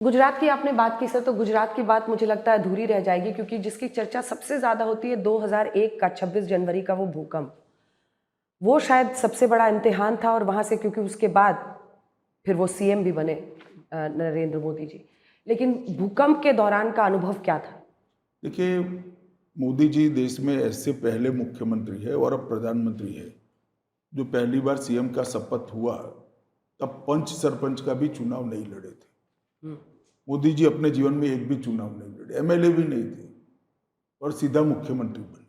गुजरात की आपने बात की सर, तो गुजरात की बात मुझे लगता है अधूरी रह जाएगी, क्योंकि जिसकी चर्चा सबसे ज़्यादा होती है 2001 का 26 जनवरी का वो भूकंप। वो शायद सबसे बड़ा इम्तिहान था, और वहाँ से क्योंकि उसके बाद फिर वो सीएम भी बने नरेंद्र मोदी जी। लेकिन भूकंप के दौरान का अनुभव क्या था? देखिए, मोदी जी देश में ऐसे पहले मुख्यमंत्री है और अब प्रधानमंत्री है जो पहली बार सीएम का शपथ हुआ तब पंच सरपंच का भी चुनाव नहीं लड़े थे। मोदी जी अपने जीवन में एक भी चुनाव नहीं लड़े, एमएलए भी नहीं थे और सीधा मुख्यमंत्री बने।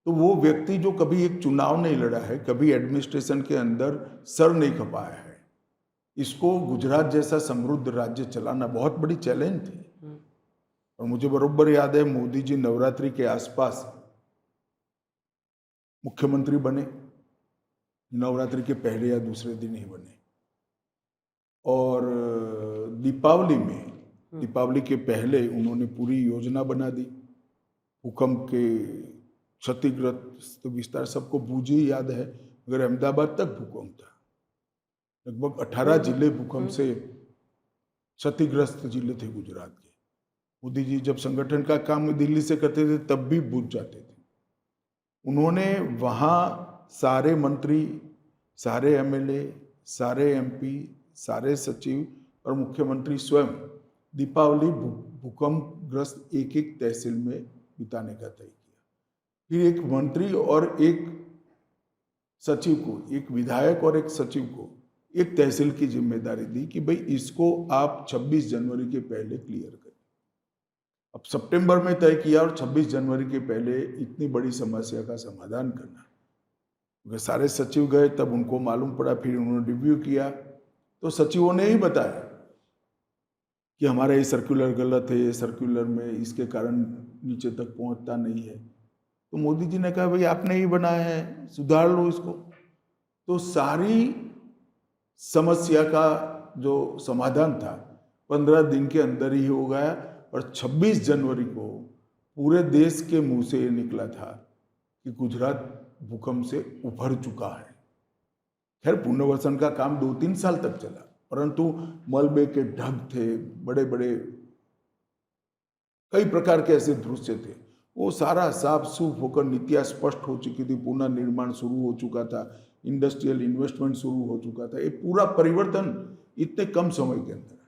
तो वो व्यक्ति जो कभी एक चुनाव नहीं लड़ा है, कभी एडमिनिस्ट्रेशन के अंदर सर नहीं खपाया है, इसको गुजरात जैसा समृद्ध राज्य चलाना बहुत बड़ी चैलेंज थी। और मुझे बरोबर याद है, मोदी जी नवरात्रि के आसपास मुख्यमंत्री बने, नवरात्रि के पहले या दूसरे दिन ही बने। और दीपावली के पहले उन्होंने पूरी योजना बना दी। भूकंप के क्षतिग्रस्त विस्तार सबको बूझी याद है, मगर अहमदाबाद तक भूकंप था। लगभग 18 जिले भूकंप से क्षतिग्रस्त जिले थे गुजरात के। मोदी जी जब संगठन का काम दिल्ली से करते थे तब भी बूझ जाते थे। उन्होंने वहाँ सारे मंत्री, सारे एमएलए, सारे एमपी, सारे सचिव और मुख्यमंत्री स्वयं दीपावली भूकंपग्रस्त एक एक तहसील में बिताने का तय किया। फिर एक मंत्री और एक सचिव को, एक विधायक और एक सचिव को एक तहसील की जिम्मेदारी दी कि भाई इसको आप 26 जनवरी के पहले क्लियर करें। अब सितंबर में तय किया और 26 जनवरी के पहले इतनी बड़ी समस्या का समाधान करना। क्योंकि सारे सचिव गए तब उनको मालूम पड़ा, फिर उन्होंने रिव्यू किया तो सचिवों ने ही बताया कि हमारा ये सर्कुलर गलत है, ये सर्कुलर में इसके कारण नीचे तक पहुंचता नहीं है। तो मोदी जी ने कहा भाई आपने ही बनाया है, सुधार लो इसको। तो सारी समस्या का जो समाधान था 15 दिन के अंदर ही हो गया, और 26 जनवरी को पूरे देश के मुंह से ये निकला था कि गुजरात भूकंप से उभर चुका है। खैर पुनर्वसन का काम 2-3 साल तक चला, परंतु मलबे के ढग थे, बड़े बड़े कई प्रकार के ऐसे दृश्य थे, वो सारा साफ सूफ होकर नीतियाँ स्पष्ट हो चुकी थी, पुनर्निर्माण शुरू हो चुका था, इंडस्ट्रियल इन्वेस्टमेंट शुरू हो चुका था। ये पूरा परिवर्तन इतने कम समय के अंदर